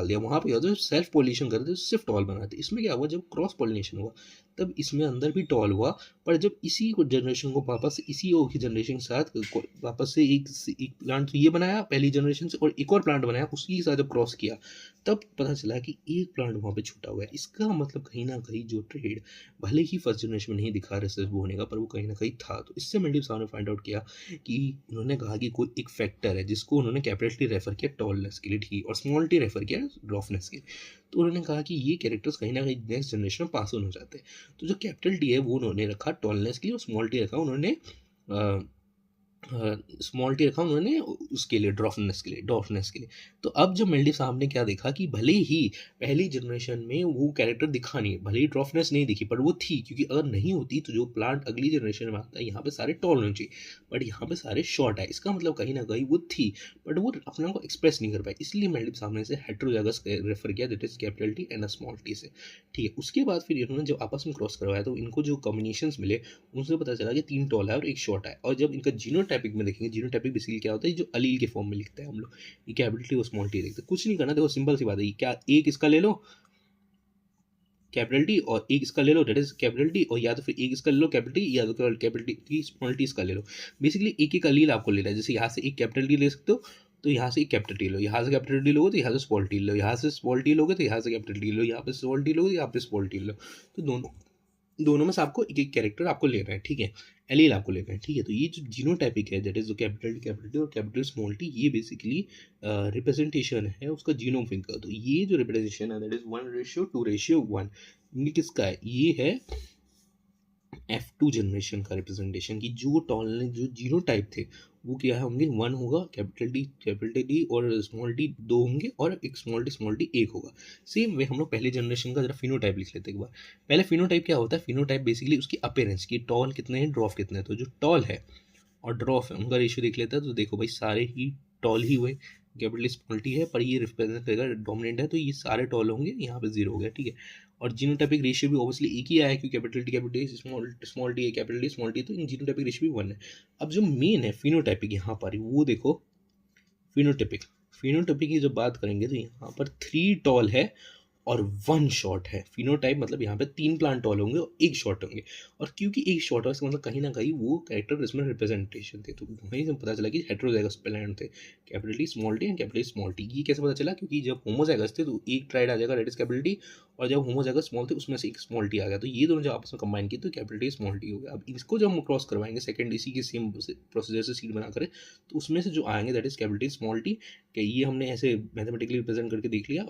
डाल दिया, वहाँ पे क्या होता है सेल्फ पॉलिनेशन करते हैं, सिर्फ टॉल बनाते हैं। इसमें क्या हुआ, जब क्रॉस पॉलिनेशन हुआ तब इसमें अंदर भी टॉल हुआ, पर जब इसी को जनरेशन को वापस इसी ओक की जनरेशन के साथ वापस से एक प्लांट ये बनाया पहली जनरेशन से, और एक और प्लांट बनाया उसकी के साथ जब क्रॉस किया तब पता चला कि एक प्लांट वहाँ पे छूटा हुआ है। इसका मतलब कहीं ना कहीं जो ट्रेड भले ही फर्स्ट जनरेशन में नहीं दिखा रिसर्च होने का, पर वो कहीं ना कहीं था। तो इससे मेंडल साहब ने फाइंड आउट किया कि उन्होंने कहा कि कोई एक फैक्टर है जिसको उन्होंने कैपिटल टी रेफर किया टॉलनेस के लिए, ठीक, और स्मॉल टी रेफर किया ड्रॉफनेस के लिए। तो उन्होंने कहा कि ये कैरेक्टर्स कहीं ना कहीं नेक्स्ट जनरेशन में पास ऑन हो जाते हैं। तो जो कैपिटल टी है वो उन्होंने रखा टॉलनेस के लिए, और स्मॉल टी रखा उन्होंने स्मॉल टी रखा उन्होंने उसके लिए ड्रॉफनेस के लिए। तो अब जब मेल्डी साहब ने क्या देखा कि भले ही पहली जनरेशन में वो कैरेक्टर दिखा नहीं, भले ही ड्रॉफनेस नहीं दिखी, पर वो थी, क्योंकि अगर नहीं होती तो जो प्लांट अगली जनरेशन में आता है यहाँ पे सारे टॉल होने चाहिए, बट यहाँ पे सारे शॉर्ट है। इसका मतलब कहीं ना कहीं वो थी बट वो अपने को एक्सप्रेस नहीं कर पाई, इसलिए मेल्डी साहब ने इसे हेट्रोजाइगस रेफर किया, that is capital T and small T से। ठीक है, उसके बाद फिर इन्होंने जब आपस में क्रॉस करवाया तो इनको जो कॉम्बिनेशन मिले उनसे पता चला कि 3 टॉल है और एक शॉर्ट है। और जब इनका जीनोटाइपिक में देखेंगे, जीनोटाइपिक बेसिकली क्या होता है, जो अलील के फॉर्म में लिखते हैं हम लोग, ये कैपिटल टी और स्मॉल टी देखते हैं। कुछ नहीं करना, देखो सिंपल सी बात है, क्या एक इसका ले लो कैपिटल टी और एक इसका ले लो दैट इज कैपिटल टी, और या तो फिर एक इसका ले लो कैपिटल टी, या तो कैपिटल टी स्मॉल टी इसका ले लो। बेसिकली एक एक अलील आपको लेना है, जैसे यहाँ से एक कैपिटल टी ले सकते हो तो यहाँ से एक कैपिटल टी लो, यहाँ से कैपिटल टी लोगे तो यहाँ से स्मॉल टी लो, यहाँ से स्मॉल टी लोगे तो यहाँ से कैपिटल टी लो, यहाँ पे स्मॉल टी लोगे यहाँ पे स्मॉल टी लो। तो दोनों में से आपको एक एक कैरेक्टर आपको लेना है, ठीक है, एलील आपको लेना है, ठीक है। तो ये जो जीनोटाइपिक है दैट इज जो कैपिटल टी और कैपिटल स्मॉल टी, ये बेसिकली रिप्रेजेंटेशन है उसका जीनोम का। तो ये जो रिप्रेजेंटेशन है दैट इज 1:2:1। ये किसका है, ये है F2 जनरेशन का रिप्रेजेंटेशन की जो टॉलरेंस जो जीनोटाइप थे वो क्या होंगे, 1 होगा कैपिटल टी और स्मॉल टी 2 होंगे, और एक स्मॉल टी 1 होगा। सेम वे हम लोग पहले जनरेशन का जरा फिनोटाइप लिख लेते हैं एक बार। पहले फिनोटाइप क्या होता है, फिनोटाइप बेसिकली उसकी अपीयरेंस की, टॉल कितने हैं ड्रॉफ कितने हैं। तो जो टॉल है और ड्रॉफ है उनका रेशियो देख लेता है। तो देखो भाई सारे ही टॉल ही हुए, कैपिटल स्मॉल टी है पर ये रिप्रेजेंट करेगा डोमिनेंट है, तो ये सारे टॉल होंगे, यहाँ पे 0 हो गया, ठीक है। और जीनोटाइपिक रेशियो भी ऑब्वियसली एक ही आया है, क्योंकि कैपिटल टी स्मॉल टी है, कैपिटल टी स्मॉल टी, तो इन जीनोटाइपिक रेशियो भी 1 है। अब जो मेन है फिनोटाइपिक यहाँ पर वो देखो, फिनोटाइपिक फिनोटाइपिक की जब बात करेंगे तो यहाँ पर 3 टॉल है और 1 शॉर्ट है। फिनोटाइप मतलब यहाँ पे 3 प्लांट टॉल होंगे और 1 शॉर्ट होंगे, और क्योंकि 1 शॉर्ट है इसका मतलब कहीं ना कहीं वो कैरेक्टर इसमें रिप्रेजेंटेशन थे, तो वहीं से पता चला कि हेट्रोजाइगस प्लांट थे, capital T small T and capital small T. ये कैसे पता चला, क्योंकि जब होमोजाइगस थे तो एक ट्राइड आ जाएगा दैट इज कैपिटल टी, और जब होमोजाइगस स्मॉल थे उसमें से एक स्मॉल टी आ गया, तो ये दोनों जब आपस में कंबाइन किए तो कैपिटल टी स्मॉल टी हो गया। अब इसको जब हम क्रॉस करवाएंगे सेकंड इसी के सेम प्रोसीजर से सीड बना करें, तो उसमें से जो आएंगे that is capital T small T. कि ये हमने ऐसे मैथमेटिकली रिप्रेजेंट करके देख लिया।